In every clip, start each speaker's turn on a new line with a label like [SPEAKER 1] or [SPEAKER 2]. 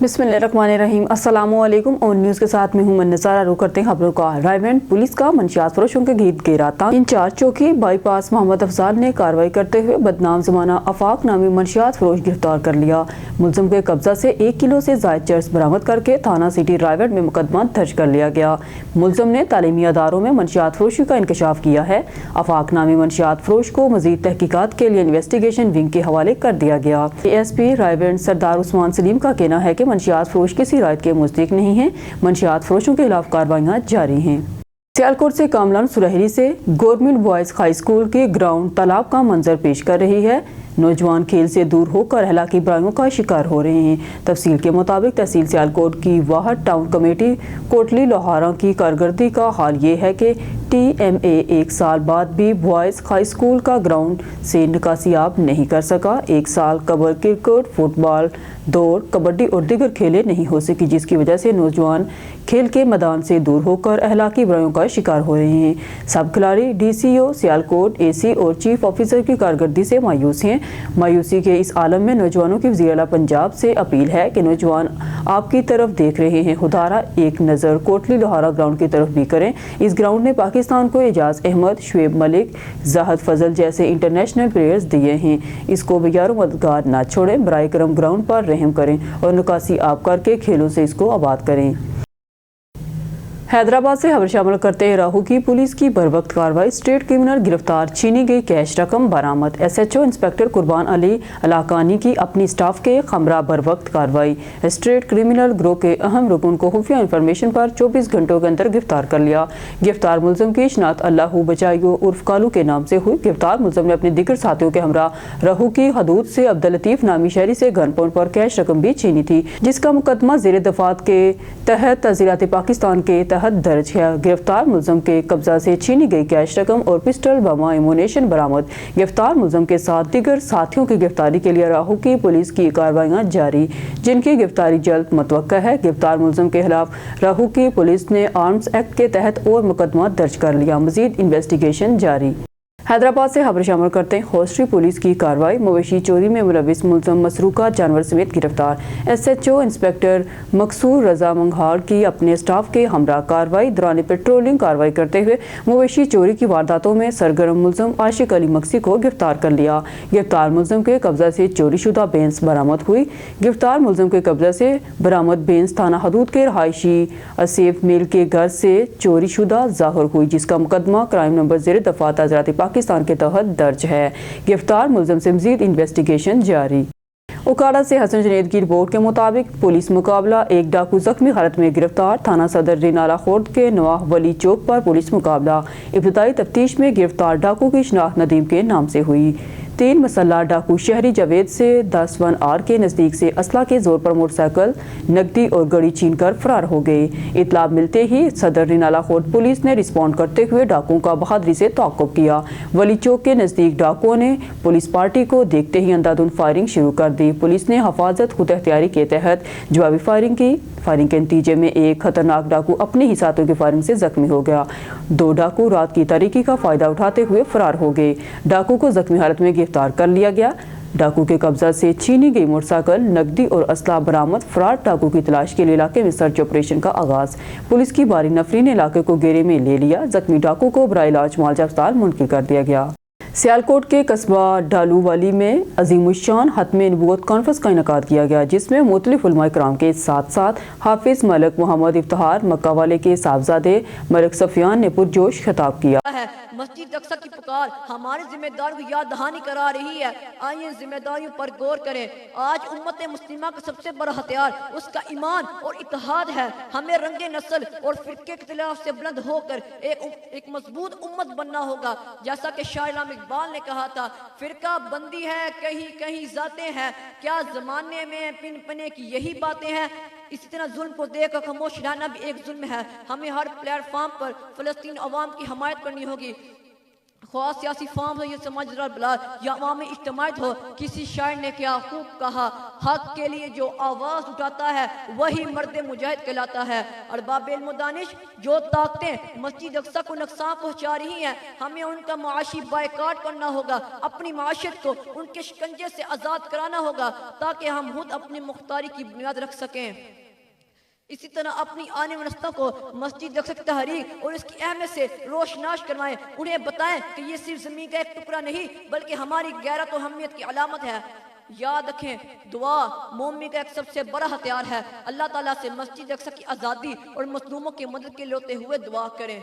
[SPEAKER 1] बिस्मिल्लाहिर्रहमानिर्रहीम। अस्सलाम वालेकुम। और न्यूज़ के साथ में हूँ मनज़ारा। रुक करते हैं खबरों का। रायवेंड पुलिस का मंशियात फरोशों के गीत घेराता। इंचार्ज चौकी बाईपास मोहम्मद अफजाल ने कार्रवाई करते हुए बदनाम ज़माना आफाक नामी मंशियात फरोश गिरफ्तार कर लिया। मुलज़म के कब्जा से 1 किलो से ज़ायद चर्स बरामद करके थाना सिटी रायवेंड में मुकदमा दर्ज कर लिया गया। मुलज़म ने तालीमी अदारों में मंशियात फरोशी का इंकशाफ किया है। आफाक नामी मंशियात फरोश को मज़ीद तहकीकात के लिए इन्वेस्टिगेशन विंग के हवाले कर दिया गया। ASP रायवेंड सरदार उस्मान सलीम का कहना है कि मंशियात फरोश किसी रायत के मुस्तहिक नहीं है। मंशियात फरोशों के खिलाफ कार्रवाइयाँ जारी हैं। सियालकोट से कामलान सुरहरी से गवर्नमेंट बॉयज़ हाई स्कूल की ग्राउंड तालाब का मंजर पेश कर रही है। नौजवान खेल से दूर होकर अहलाकी बुराइयों का शिकार हो रहे हैं। तफसील के मुताबिक तहसील सियालकोट की वाहद टाउन कमेटी कोटली लोहारा की कारकर्दगी का हाल ये है कि TMA 1 साल बाद भी बॉयज़ हाई स्कूल का ग्राउंड से निकासियाब नहीं कर सका। 1 साल कबल क्रिकेट, फुटबॉल, दौड़, कबड्डी और दीगर खेलें नहीं हो सकी, जिसकी वजह से नौजवान खेल के मैदान से दूर होकर अहलाकी बुराइयों का शिकार हो रहे हैं। सब खिलाड़ी DCO सियालकोट, AC और चीफ ऑफिसर की कारकर्दगी से मायूस हैं। मायूसी के इस आलम में नौजवानों की वज़ीर आला पंजाब से अपील है कि नौजवान आपकी तरफ देख रहे हैं, खुदारा एक नज़र कोटली लोहारा ग्राउंड की तरफ भी करें। इस ग्राउंड ने पाकिस्तान को एजाज अहमद, शुएब मलिक, जाहद फजल जैसे इंटरनेशनल प्लेयर्स दिए हैं। इसको बगैर मददगार ना छोड़ें। बराए करम ग्राउंड पर रहम करें और निकासी आप करके खेलों से इसको आबाद करें। हैदराबाद से खबर शामिल करते हैं। राहू की पुलिस की बरवक्त कार्रवाई। स्टेट क्रिमिनल गिरफ्तार, छीनी गई कैश रकम बरामद। SHO इंस्पेक्टर कुर्बान अली अलाकानी की अपनी स्टाफ के खमरा बरवक्त कार्रवाई। स्टेट क्रिमिनल ग्रोह के अहम रुकन को खुफिया इंफॉर्मेशन पर 24 घंटों के अंदर गिरफ्तार कर लिया। गिरफ्तार मुलजम की शनाख्त अल्लाहू बचाइयो उर्फ कालू के नाम से हुई। गिरफ्तार मुलजम ने अपने दिगर साथियों के हमरा राहू की हदूद से अब्दुल लतीफ नामी शहरी से गन पॉइंट पर कैश रकम भी छीनी थी, जिसका मुकदमा ज़ेर दफात के तहत तज़ीरात पाकिस्तान के दर्ज है। गिरफ्तार मुलजम के कब्जा से छीनी गई कैश रकम और पिस्टल बम एमुनेशन बरामद। गिरफ्तार मुलजम के साथ दीगर साथियों की गिरफ्तारी के लिए राहू की पुलिस की कार्रवाइयां जारी, जिनकी गिरफ्तारी जल्द मुतवक्का है। गिरफ्तार मुलजम के खिलाफ राहू की पुलिस ने आर्म्स एक्ट के तहत और मुकदमा दर्ज कर लिया। मजीद इन्वेस्टिगेशन जारी। हैदराबाद से खबर शामिल करते हैं। हॉस्टरी पुलिस की कार्रवाई। मवेशी चोरी में मुलविस मुलजम मसरूका जानवर समेत गिरफ्तार। SHO इंस्पेक्टर मकसूर रजा मंगहार की अपने स्टाफ के हमरा कार्रवाई। दौरान पेट्रोलिंग कार्रवाई करते हुए मवेशी चोरी की वारदातों में सरगर्म मुलजम आशिक अली मक्सी को गिरफ्तार कर लिया। गिरफ्तार मुलजम के कब्जा से चोरी शुदा बेंस बरामद हुई। गिरफ्तार मुलजम के कब्जा से बरामद बेंस थाना हदूद के रहायशी असेफ मिल के घर से चोरी शुदा ज़ाहिर हुई, जिसका मुकदमा क्राइम नंबर ज़ेर दफा तज़ीरात पाकिस्तान के तहत दर्ज है। गिरफ्तार मुलजम से मजीद इन्वेस्टिगेशन जारी। उकाड़ा से हसन जुनैद की रिपोर्ट के मुताबिक पुलिस मुकाबला। एक डाकू जख्मी हालत में गिरफ्तार। थाना सदर रिनाला खोर्द के नवाह वली चौक पर पुलिस मुकाबला। इब्तदाई तफ्तीश में गिरफ्तार डाकू की शनाख्त नदीम के नाम से हुई। 3 मसल्ला डाकू शहरी जावेद से 10-1R के नज़दीक से असला के जोर पर मोटरसाइकिल, नकदी और गड़ी छीन कर फरार हो गए। इतला मिलते ही सदर रिनाला खोर्द पुलिस ने रिस्पॉन्ड करते हुए डाकुओं का बहादुरी से ताक़ुब किया। वली चौक के नज़दीक डाकुओं ने पुलिस पार्टी को देखते ही अंधाधुंध फायरिंग शुरू कर दी। पुलिस ने हफाजत खुद एहतियारी के तहत जवाबी फायरिंग की। फायरिंग के नतीजे में एक खतरनाक डाकू अपने ही साथियों की फायरिंग से जख्मी हो गया। 2 डाकू रात की तारीकी का फायदा उठाते हुए फरार हो गए। डाकू को जख्मी हालत में गिरफ्तार कर लिया गया। डाकू के कब्जा से छीनी गई मोटरसाइकिल, नकदी और असला बरामद। फरार डाकू की तलाश के लिए इलाके में सर्च ऑपरेशन का आगाज। पुलिस की बारी नफरी ने इलाके को घेरे में ले लिया। जख्मी डाकू को बराए इलाज मुआवजा अस्पताल मुंतकिल कर दिया गया। सियालकोट के कस्बा डालूवाली में अजीमुश्शान हत्मे नबूवत कॉन्फ्रेंस का इनेकाद किया गया, जिसमें मुख्तलिफ उलमा इकराम के साथ साथ हाफिज मलिक मोहम्मद इफ्तिखार मक्का वाले के साहबजादे मलिक सफियान ने पुरजोश खिताब किया।
[SPEAKER 2] मस्जिद अक्सा की पुकार हमारी जिम्मेदारी को याद दहानी करा रही है। आइए जिम्मेदारियों पर गौर करें। आज उम्मत मुस्लिमा का सबसे बड़ा हथियार उसका ईमान और इत्तेहाद है। हमें रंगे नस्ल और फिरके के खिलाफ से बुलंद होकर एक मजबूत उम्मत बनना होगा। जैसा कि शायर इकबाल ने कहा था, फिरका बंदी है कहीं कहीं जाते हैं, क्या जमाने में पिन पने की यही बातें हैं। इसी तरह जुल्म को देख कर खामोश रहना भी एक जुल्म है। हमें हर प्लेटफॉर्म पर फलस्तीन अवाम की हमायत करनी होगी। خواہ سیاسی فارم ہو یا سماجی بلا یا عوامی اجتماعیت ہو، کسی شاعر نے کیا خوب کہا، حق کے لیے جو آواز اٹھاتا ہے وہی مرد مجاہد کہلاتا ہے۔ ارباب علم و دانش، جو طاقتیں مسجد اقصی کو نقصان پہنچا رہی ہیں، ہمیں ان کا معاشی بائیکاٹ کرنا ہوگا، اپنی معاشیت کو ان کے شکنجے سے آزاد کرانا ہوگا تاکہ ہم خود اپنی مختاری کی بنیاد رکھ سکیں۔ اسی طرح اپنی آنے والی نسلوں کو مسجد اقصی کی تحریک اور اس کی اہمیت سے روشناس کروائیں، انہیں بتائیں کہ یہ صرف زمین کا ایک ٹکڑا نہیں بلکہ ہماری غیرت و اہمیت کی علامت ہے۔ یاد رکھیں، دعا مومن کا ایک سب سے بڑا ہتھیار ہے۔ اللہ تعالیٰ سے مسجد اقصی کی آزادی اور مظلوموں کی مدد کے لیے روتے ہوئے دعا کریں۔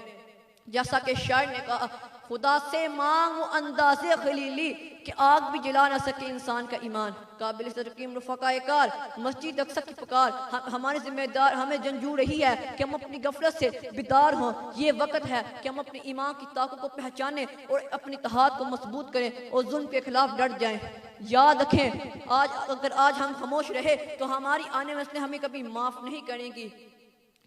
[SPEAKER 2] جیسا کہ شاعر نے کہا، خدا سے مانگ وہ اندازے خلیلی کہ آگ بھی جلا نہ سکے انسان کا ایمان۔ قابل ترقیم رفقاء کار، مسجد اقصی کی پکار ہماری ذمہ دار ہمیں جنجو رہی ہے کہ ہم اپنی غفلت سے بیدار ہوں۔ یہ وقت ہے کہ ہم اپنے ایمان کی طاقت کو پہچانیں اور اپنی اتحاد کو مضبوط کریں اور ظلم کے خلاف ڈٹ جائیں۔ یاد رکھیں، اگر آج ہم خاموش رہے تو ہماری آنے والی نسلیں ہمیں کبھی معاف نہیں کریں گی۔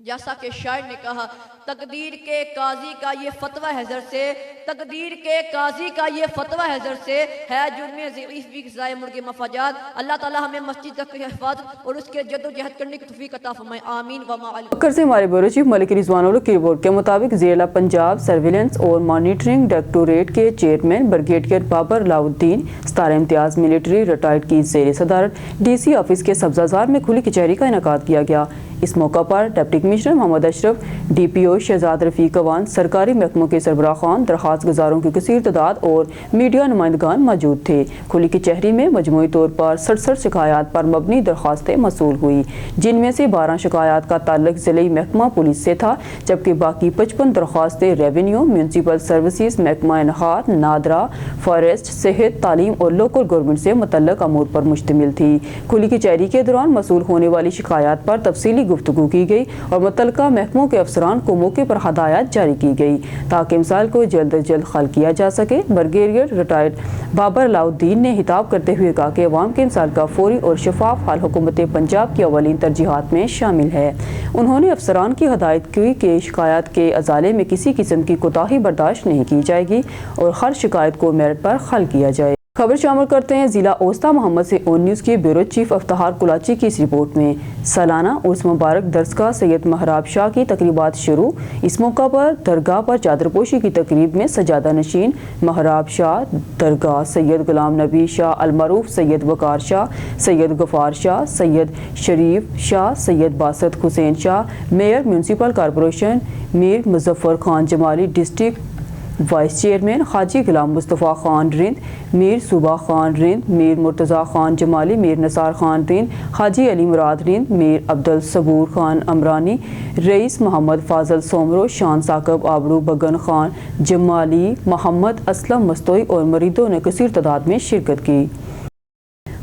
[SPEAKER 2] جیسا کہ شاعر نے کہا، تقدیر کے قاضی کا یہ فتویٰ ہے زر سے، تقدیر کے قاضی کا یہ فتویٰ ہے زر سے، ہے جرم ضعیف بھی ضائع مرغ مفاجات۔ اللہ تعالیٰ ہمیں مسجد تک کی حفاظت اور اس کے جد و جہد کرنے کی توفیق عطا فرمائے، آمین وما علیہ۔
[SPEAKER 1] مکر سے ہمارے بیورو چیف ملک رضوان الحق کی رپورٹ کے مطابق ضلع پنجاب سرویلنس اور مانیٹرنگ ڈائریکٹوریٹ کے چیئرمین بریگیڈیئر بابر علاء الدین ستارہ امتیاز ملٹری ریٹائرڈ کی زیر صدارت ڈی سی آفس کے سبزہ زار میں کھلی کچہری کا انعقاد کیا گیا۔ اس موقع پر ڈپٹی کمشنر محمد اشرف، ڈی پی او شہزاد رفیق اوان، سرکاری محکموں کے سربراہ خان، درخواست گزاروں کی کثیر تعداد اور میڈیا نمائندگان موجود تھے۔ کھلی کچہری میں مجموعی طور پر 67 شکایات پر مبنی درخواستیں موصول ہوئی، جن میں سے 12 شکایات کا تعلق ضلعی محکمہ پولیس سے تھا، جبکہ باقی 55 درخواستیں ریونیو، میونسپل سروسز، محکمہ انحاط، نادرا، فارسٹ، صحت، تعلیم اور لوکل گورنمنٹ سے متعلق امور پر مشتمل تھی۔ کھلی کچہری کے دوران موصول ہونے والی شکایات پر تفصیلی گفتگو کی گئی اور متعلقہ محکموں کے افسران کو موقع پر ہدایات جاری کی گئی تاکہ مسائل کو جلد از جلد حل کیا جا سکے۔ بریگیڈیئر ریٹائرڈ بابر علاء الدین نے خطاب کرتے ہوئے کہا کہ عوام کے مسائل کا فوری اور شفاف حل حکومت پنجاب کی اولین ترجیحات میں شامل ہے۔ انہوں نے افسران کی ہدایت کی کہ شکایات کے ازالے میں کسی قسم کی کوتاہی برداشت نہیں کی جائے گی اور ہر شکایت کو میرٹ پر حل کیا جائے۔ خبر شامل کرتے ہیں ضلع اوسطا محمد سے اون نیوز کے بیورو چیف افتخار کلاچی کی اس رپورٹ میں۔ سالانہ عرس مبارک درسگاہ سید مہراب شاہ کی تقریبات شروع۔ اس موقع پر درگاہ پر چادر پوشی کی تقریب میں سجادہ نشین مہراب شاہ درگاہ سید غلام نبی شاہ المعروف، سید وقار شاہ، سید غفار شاہ، سید شریف شاہ، سید Basit Hussain Shah, mayor municipal corporation میر مظفر خان جمالی، ڈسٹرکٹ وائس چیئرمین حاجی غلام مصطفیٰ خان رند، میر صوبہ خان رند، میر مرتضیٰ خان جمالی، میر نثار خان رند، حاجی علی مراد رند، میر عبدالصبور خان عمرانی، رئیس محمد فاضل سومرو، شان ثاقب آبرو، بگن خان جمالی، محمد اسلم مستوئی اور مریدوں نے کثیر تعداد میں شرکت کی۔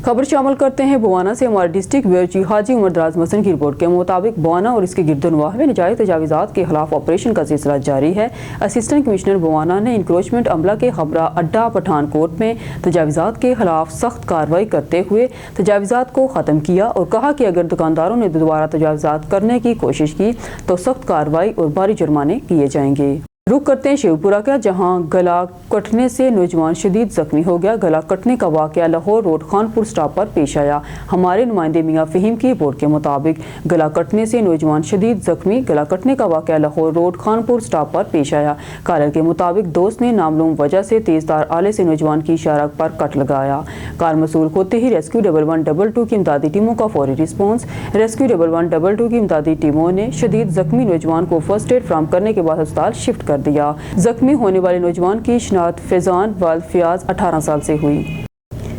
[SPEAKER 1] خبر شامل کرتے ہیں بوانا سے ہمارے ڈسٹرکٹ بیورو چیف حاجی عمر دراز مسن کی رپورٹ کے مطابق بوانا اور اس کے گرد و نواح میں ناجائز تجاوزات کے خلاف آپریشن کا سلسلہ جاری ہے۔ اسسٹنٹ کمشنر بوانا نے انکروچمنٹ عملہ کے خبرہ اڈہ پٹھان کوٹ میں تجاوزات کے خلاف سخت کارروائی کرتے ہوئے تجاوزات کو ختم کیا اور کہا کہ اگر دکانداروں نے دوبارہ تجاوزات کرنے کی کوشش کی تو سخت کارروائی اور بھاری جرمانے کیے جائیں گے۔ رخ کرتے ہیں شیوپورہ کا، جہاں گلا کٹنے سے نوجوان شدید زخمی ہو گیا۔ گلا کٹنے کا واقعہ لاہور روڈ خانپور سٹاپ پر پیش آیا۔ ہمارے نمائندے میاں فہیم کی رپورٹ کے مطابق گلا کٹنے سے نوجوان شدید زخمی۔ گلا کٹنے کا واقعہ لاہور روڈ خانپور سٹاپ پر پیش آیا۔ کالر کے مطابق دوست نے نامعلوم وجہ سے تیز دھار آلے سے نوجوان کی شارک پر کٹ لگایا۔ کار موصول ہوتے ہی ریسکیو 1122 کی امدادی ٹیموں کا فوری رسپانس۔ ریسکیو 1122 کی امدادی ٹیموں نے شدید زخمی نوجوان کو فرسٹ ایڈ فراہم کرنے کے بعد ہسپتال شفٹ کر دیا۔ زخمی ہونے والے نوجوان کی شناخت فیضان والد فیاض 18 سال سے ہوئی۔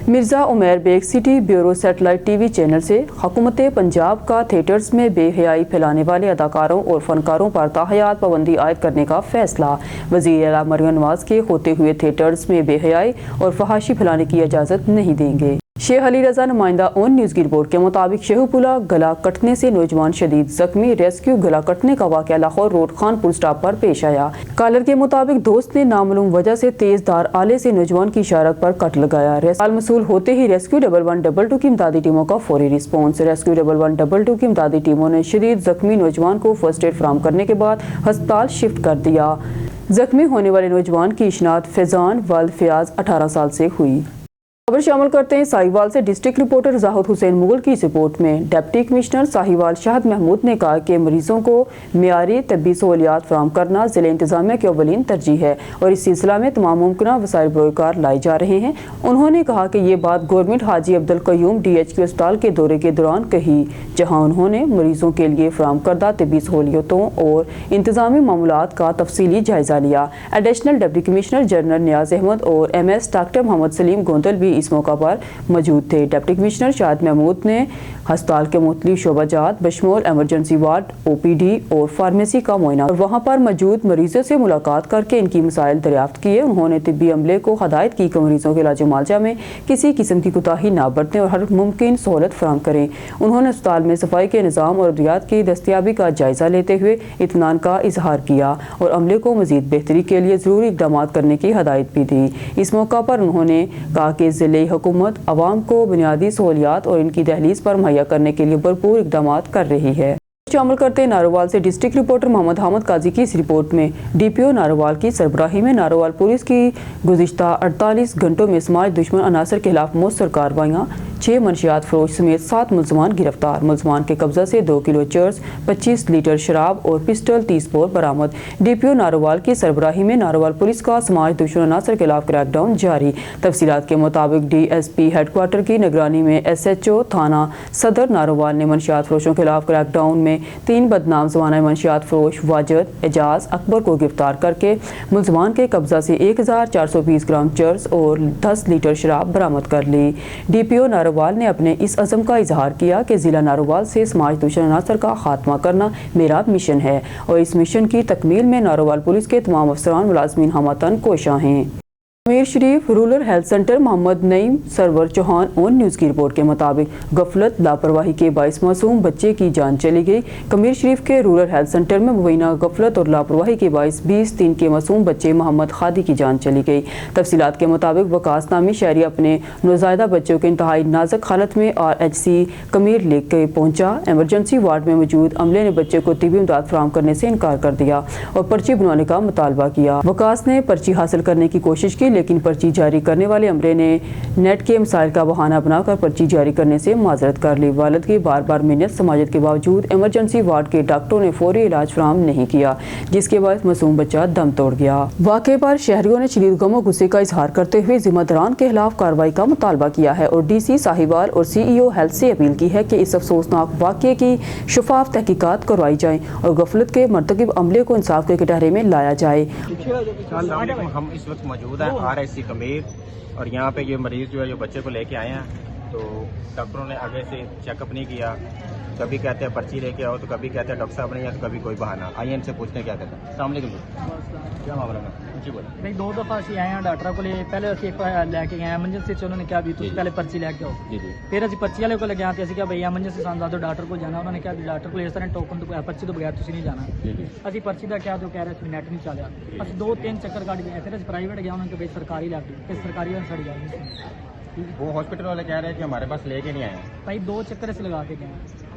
[SPEAKER 1] Mirza Umair Baig city bureau satellite T V channel سے حکومت پنجاب کا تھیٹرز میں بے حیائی پھیلانے والے اداکاروں اور فنکاروں پر تاحیات پابندی عائد کرنے کا فیصلہ۔ وزیر اعلیٰ مریم نواز کے ہوتے ہوئے تھیٹرز میں بے حیائی اور فحاشی پھیلانے کی اجازت نہیں دیں گے۔ شیخ علی رضا نمائندہ اون نیوز کی رپورٹ کے مطابق شیخوپورہ گلا کٹنے سے نوجوان شدید زخمی۔ ریسکیو گلا کٹنے کا واقعہ لاہور روڈ خانپور سٹاپ پر پیش آیا۔ کالر کے مطابق دوست نے نامعلوم وجہ سے تیز دھار آلے سے نوجوان کی شارک پر کٹ لگایا۔ کال موصول ہوتے ہی ریسکیو 1122 کی امدادی ٹیموں کا فوری رسپانس۔ ریسکیو 1122 کی امدادی ٹیموں نے شدید زخمی نوجوان کو فرسٹ ایڈ فراہم کرنے کے بعد ہسپتال شفٹ کر دیا۔ जख्मी होने वाले नौजवान की इशनात फैजान वल्द फयाज 18 साल से हुई। खबर शामिल करते हैं साहिवाल से। डिस्ट्रिक्ट रिपोर्टर जाहिद हुसैन मुगल की रिपोर्ट में डिप्टी कमिश्नर साहिवाल शाहिद महमूद ने कहा कि मरीजों को मियारी तबी सहूलियात फराहम करना ज़िले इंतजामिया की अवलीन तरजीह है और इस सिलसिला में तमाम मुमकिन वसाइल बरोकार लाए जा रहे हैं। उन्होंने कहा कि ये बात गवर्नमेंट हाजी अब्दुल कयूम DHQ अस्पताल के दौरे के दौरान कही, जहाँ उन्होंने मरीजों के लिए फराहम करदा तबी सहूलियतों और इंतजामी मामलात का तफसीली जायजा लिया। एडिशनल डिप्टी कमिश्नर जनरल नियाज अहमद और MS डॉक्टर मोहम्मद सलीम गोंदल भी इस मौका पर मौजूद थे। डिप्टी कमिश्नर शाहिद महमूद ने अस्पताल के मुख्तलिफ शोबाजात बशमूल एमरजेंसी वार्ड, OPD और फार्मेसी का मुआयना और वहाँ पर मौजूद मरीजों से मुलाकात करके इनकी मसाइल दरियाफ्त किए। उन्होंने तिब्बी अमले को हदायत की कि मरीजों के इलाज मुआवजा में किसी किस्म की कोताही ना बरतें और हर मुमकिन सहूलत फराहम करें। उन्होंने अस्पताल में सफाई के निज़ाम और अद्वियात की दस्तियाबी का जायजा लेते हुए इत्मीनान का इजहार किया और अमले को मजीद बेहतरी के लिए ज़रूरी इक़दाम करने की हदायत भी दी। इस मौका पर उन्होंने कहा कि ज़िले हुकूमत आवाम को बुनियादी सहूलियात और इनकी दहलीज पर मुहैया करने के लिए भरपूर इक़दाम कर रही है। शामिल करते हैं नारोवाल से। डिस्ट्रिक्ट रिपोर्टर मोहम्मद हामिद काजी की इस रिपोर्ट में DPO नारोवाल की सरबराही में नारोवाल पुलिस की गुज़िश्ता 48 घंटों में समाज दुश्मन अनासर के खिलाफ मौसर कार्रवाइयाँ, 6 मंशियात फरोश समेत 7 मुलजमान गिरफ्तार। मुलजमान के कब्जा से 2 किलो चर्स, 25 लीटर शराब और पिस्टल 30 बोर बरामद। DPO नारोवाल की सरबराही में नारोवाल पुलिस का समाज दुश्मन अनासर के खिलाफ क्रैकडाउन जारी। तफसीलात के मुताबिक DSP हेडक्वार्टर की निगरानी में SHO थाना सदर नारोवाल ने मंशियात फरोशों के खिलाफ क्रैकडाउन में 3 बदनाम ज़माना मंशियात फरोश वाजिद, एजाज, अकबर को गिरफ्तार करके मुलजमान के कब्जा से 1420 ग्राम चर्स और 10 लीटर शराब बरामद कर ली। DPO नारोवाल ने अपने इस अज़म का इजहार किया कि ज़िला नारोवाल से समाज दुश्मन अनासर का खात्मा करना मेरा मिशन है और इस मिशन की तकमील में नारोवाल पुलिस के तमाम अफसरान मुलाज़मीन हमवतन कोशां हैं। Kamir Sharif rural health centre Mohammad Naeem Sarwar Chauhan on news की रिपोर्ट के मुताबिक गफलत लापरवाही के बाइस मासूम बच्चे की जान चली गई। कमीर शरीफ के रूरल हेल्थ सेंटर में मुबैना गफलत और लापरवाही के बाइस 20 दिन के मासूम बच्चे मोहम्मद खादी की जान चली गई। तफसीलात के मुताबिक वकास नामी शहरी अपने नौज़ायदा बच्चों के इंतहाई नाजुक हालत में RHC कमीर लेके पहुंचा। एमरजेंसी वार्ड में मौजूद अमले ने बच्चे को तिब्बी इमदाद फराहम करने से इनकार कर दिया और पर्ची बनवाने का मुतालबा किया। वकास ने पर्ची हासिल करने की कोशिश की, लेकिन पर्ची जारी करने वाले अमले ने नेट के मसाइल का बहाना बनाकर पर्ची जारी करने से माजरत कर ली। वालिद की बार बार मिन्नत समाजत के बावजूद एमरजेंसी वार्ड के डॉक्टरों ने फौरी इलाज फराहम नहीं किया, जिसके बाद मासूम बच्चा दम तोड़ गया। वाक़े पर शहरियों ने शदीद गम और गुस्से का इजहार करते हुए जिम्मेदारान के खिलाफ कार्रवाई का मुतालबा किया है और DC साहिवाल और CEO हेल्थ से अपील की है कि इस अफसोसनाक वाक़े की शफाफ तहकीकात करवाई जाए और गफलत के मर्तकब अमले को इंसाफ के कटहरे में लाया जाए।
[SPEAKER 3] हम इस वक्त मौजूद हैं RHC कमीर और यहाँ पे ये मरीज जो है जो बच्चे को लेके आए हैं, तो डॉक्टरों ने आगे से चेकअप नहीं किया। कभी कहते हैं पर्ची लेके आओ, तो कभी कहते हैं डॉक्टर साहब नहीं है, तो कभी कोई बहाना। आइए इनसे पूछते हैं क्या कहते हैं। अस्सलाम वालेकुम, क्या मामला है? जी बोलो
[SPEAKER 4] भाई। 2 दफ़ा असी आए हैं डॉक्टर को पहले असी एक लैके गए एमरजेंसी से, उन्होंने कहा भी तुम पहले पर्ची लैके आओ। फिर असी पर्ची वाले को लगे आते असी कहा भाई एमरजेंसी सानू डॉक्टर को जाना, उन्होंने कहा डॉक्टर को इस तरह टोकन तो पर्ची तो बगैर तुम नहीं जाना। असी पर्ची का क्या तो कह रहे नेट नहीं चलिया, अस 2-3 चक्कर काट गए। फिर अस प्राइवेट गया, उन्होंने भाई सरकारी लैके, फिर सरकारी वाले सड़ गया।
[SPEAKER 3] वो हॉस्पिटल वाले कह रहे हैं कि हमारे पास लेके नहीं आए
[SPEAKER 4] भाई। 2 चक्कर अस लगा के गए।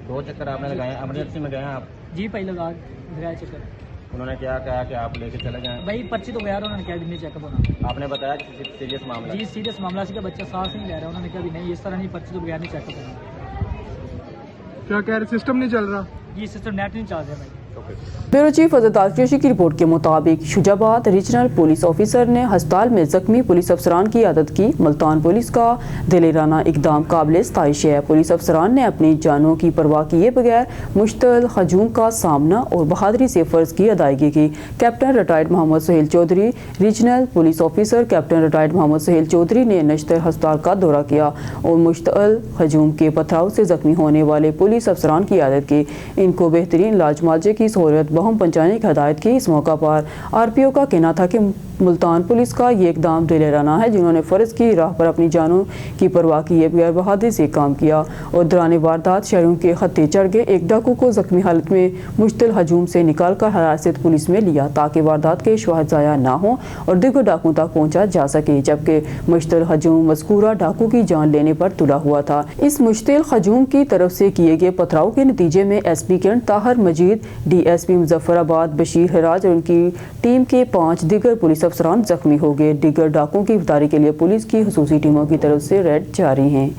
[SPEAKER 3] 2 चक्कर आपने लगाए? एमरजेंसी में गए आप?
[SPEAKER 4] जी भाई, लगाए चक्कर।
[SPEAKER 3] उन्होंने क्या कहा कि आप लेके चले जाएं?
[SPEAKER 4] भाई पर्ची तो बगैर उन्होंने कहा भी नहीं चेकअप होना।
[SPEAKER 3] आपने बताया कि सीरियस मामला?
[SPEAKER 4] जी सीरियस मामला सी का बच्चा सांस नहीं ले रहा, उन्होंने कहा भी नहीं इस तरह नहीं, पर्ची तो बगैर नहीं चेकअप होना।
[SPEAKER 5] क्या कह रहे सिस्टम नहीं चल रहा?
[SPEAKER 4] जी सिस्टम नेट नहीं चल रहा भाई।
[SPEAKER 1] ब्यूरो चीफ अजहर जोशी की रिपोर्ट के मुताबिक शुजाबाद रीजनल पुलिस ऑफिसर ने अस्पताल में जख्मी पुलिस अफसरान की आदत की। मुल्तान पुलिस का दिलेराना इकदाम काबिल सताइश है। पुलिस अफसरान ने अपनी जानों की परवाह किए बगैर मुश्तल हजूम का सामना और बहादुरी से फ़र्ज की अदायगी की। Captain retired Mohammad Suhail Chaudhry, regional police officer captain retired Mohammad Suhail Chaudhry ने नश्तर अस्पताल का दौरा किया और मुश्तल हजूम के पथराव से जख्मी होने वाले पुलिस अफसरान की आदत की। इनको बेहतरीन इलाज मुआवजे की सहूलत बहम पहुँचाने की हदायत की। इस मौका पर RPO का कहना था कि मुल्तान पुलिस का ये इकदाम दिलेराना है, जिन्होंने फ़र्ज की राह पर अपनी जानों की परवाह किए बगैर बहादुरी से काम किया और दौरान वारदात शहरों के खत्ते चढ़ गए। एक डाकू को जख्मी हालत में मुश्तिल हजूम से निकाल कर हिरासत पुलिस में लिया ताकि वारदात के शवाहिद ज़ाया ना हो और दीगर डाकुओं तक पहुँचा जा सके, जबकि मुश्तिल हजूम मज़कूरा डाकू की जान लेने पर तुला हुआ था। इस मुश्तिल हजूम की तरफ से किए गए पथराव के नतीजे में SP कैंट ताहर मजीद DSP मुजफ्फराबाद बशीर हराज और उनकी टीम के 5 दीगर पुलिस अफसरान जख्मी हो गए। दीगर डाकुओं की गिरफ्तारी के लिए पुलिस की खुसूसी टीमों की तरफ से रेड जारी हैं।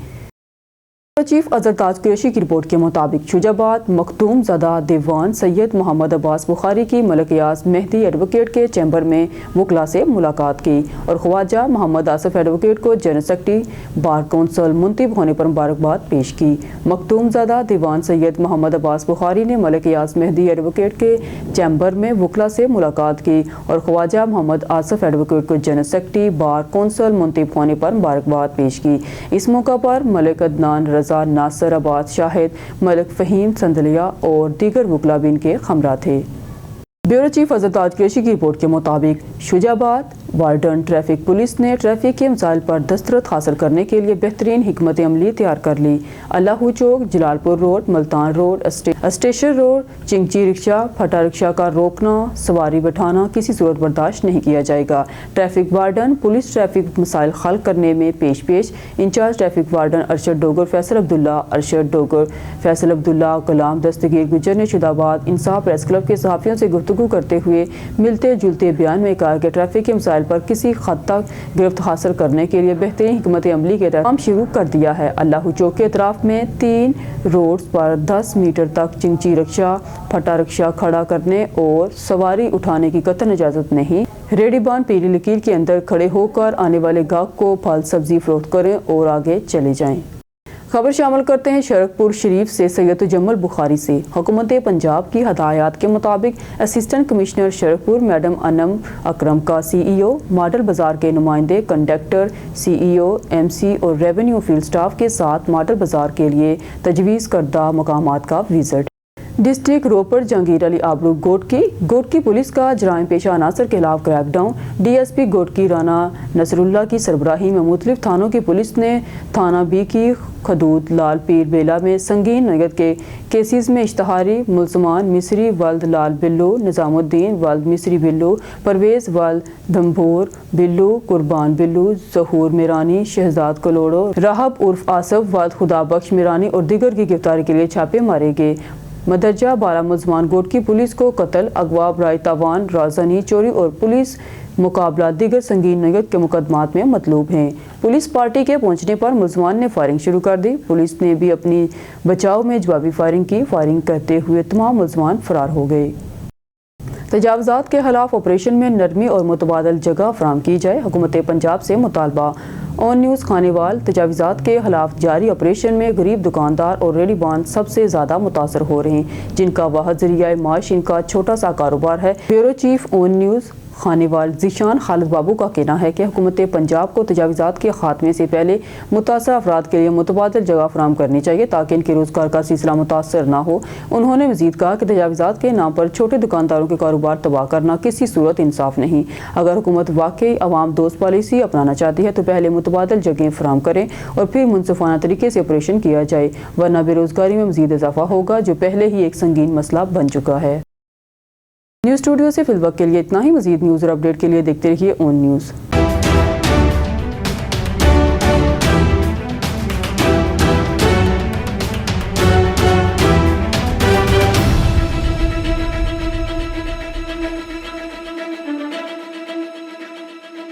[SPEAKER 1] चीफ अजहर ताज कुरैशी की रिपोर्ट के मुताबिक शुजाबाद मखदूम ज़दा दीवान सैयद मोहम्मद अब्बास बुखारी की मलिक यास मेहदी एडवोकेट के चैम्बर में वकला से मुलाकात की और ख्वाजा मोहम्मद आसिफ एडवोकेट को जनरल सेक्रेटरी बार कौंसिल मुंतब होने पर मुबारकबाद पेश की। मखदूम ज़दा दीवान सैयद मोहम्मद अब्बास बुखारी ने मलिक यास मेहदी एडवोकेट के चैम्बर में वकला से मुलाकात की और ख्वाजा मोहम्मद आसिफ एडवोकेट को जनरल सेक्रेटरी बार कौंसिल मुंतब होने पर मुबारकबाद पेश की। इस मौका पर मलिक अदनान रज़ा नासर अब्बास शाहिद मलिक फ़हीम संदलिया और दीगर वकला भी इनके हमरा थे। ब्यूरो चीफ अजहर ताज कुरैशी की रिपोर्ट के मुताबिक शुजाबाद वार्डन ट्रैफिक पुलिस ने ट्रैफिक के मसाइल पर दस्तरत हासिल करने के लिए बेहतरीन हिकमत अमली तैयार कर ली। Allahu Chowk, Jalalpur road, Multan road, station road, chingchi rickshaw, फटा रिक्शा का रोकना, सवारी बैठाना किसी सूरत बर्दाश्त नहीं किया जाएगा। ट्रैफिक वार्डन पुलिस ट्रैफिक मसाइल हल करने में पेश incharge traffic warden Arshad Dogar Faisal Abdullah Ghulam Dastagir Gujjar ने शुजाबाद इंसाफ प्रेस क्लब के सहाफ़ियों से गुफ्तगू करते हुए मिलते जुलते बयान में कहा कि ट्रैफिक के मसाइल पर किसी हद तक गिरफ्त हासिल करने के लिए बेहतरीन हिकमत अमली के तहत काम शुरू कर दिया है। अल्लाहू चौक के अतराफ में 3 रोड्स पर 10 मीटर तक चिंची रिक्शा, फटा रिक्शा खड़ा करने और सवारी उठाने की कतई इजाज़त नहीं। रेडीबान पीली लकीर के अंदर खड़े होकर आने वाले गाहक को फल सब्जी फरोख्त करें और आगे चले जाएं। खबर शामिल करते हैं शरकपुर शरीफ से सैयद जमल बुखारी से। हुकूमत पंजाब की हदायत के मुताबिक assistant commissioner Sharakpur madam Anam Akram का CEO, मॉडल बाजार के नुमाइंदे, कंडक्टर, CEO, MC और रेवेन्यू फील्ड स्टाफ के साथ मॉडल बाजार के लिए तजवीज़ करदा मकामात का visit. District reporter Jahangir Ali Abru Ghotki police का जराइम पेशा अनासर के खिलाफ क्रैकडाउन। DSP गोटकी राना नसरुल्लाह की सरबराही में मुख्तलिफ थानों की पुलिस ने थाना बी की खदूद लाल पीर बेला में संगीन नगद के केसेस में इश्तहारी मुलजमान मिस्री वल्द लाल बिल्लू, निज़ामुद्दीन वल्द मिस्री बिल्लू, परवेज़ वल्द धम्भोर बिल्लू, कुर्बान बिल्लू, ज़हूर मिरानी, शहजाद कलोड़ो, राहब उर्फ आसफ वल्द खुदाबख्श मिरानी और दीगर की गिरफ्तारी के लिए छापे मारे गए। मदरजा बाला मुलजमान गोटकी पुलिस को कत्ल, अगवा, बराए तावान, राजनी, चोरी और पुलिस मुकाबला दीगर संगीन नगद के मुकदमात में मतलूब हैं। पुलिस पार्टी के पहुंचने पर मुलजमान ने फायरिंग शुरू कर दी। पुलिस ने भी अपनी बचाव में जवाबी फायरिंग की। फायरिंग करते हुए तमाम मुलजमान फरार हो गए। तजावज़ात के खिलाफ ऑपरेशन में नरमी और मुतबादल जगह फराहम की जाए, हुकूमत पंजाब से मुतालबा। ऑन न्यूज़ खानेवाल तजावज़ात के खिलाफ जारी ऑपरेशन में गरीब दुकानदार और रेडीबान सबसे ज़्यादा मुतासर हो रहे हैं, जिनका वाहिद ज़रिया माश इनका छोटा सा कारोबार है। Bureau chief on news Khanewal Zeeshan Khalid Babu का कहना है कि हुकूमत पंजाब को तजावज़ात के खात्मे से पहले मुतासर अफराद के लिए मुतबादल जगह फराहम करनी चाहिए ताकि इनके रोज़गार का सिलसिला मुतासर ना हो। उन्होंने मज़ीद कहा कि तजावज़ात के नाम पर छोटे दुकानदारों के कारोबार तबाह करना किसी सूरत इंसाफ नहीं। अगर हुकूमत वाकई अवाम दोस्त पॉलिसी अपनाना चाहती है तो पहले मुतबादल जगह फराहम करें और फिर मुनसिफाना तरीके से ऑपरेशन किया जाए, वरना बेरोज़गारी में मज़ीद इजाफा होगा जो पहले ही एक संगीन मसला बन चुका है। न्यूज़ स्टूडियो से फिल वक्त के लिए इतना ही। मज़ीद न्यूज़ और अपडेट के लिए देखते रहिए ऑन न्यूज़।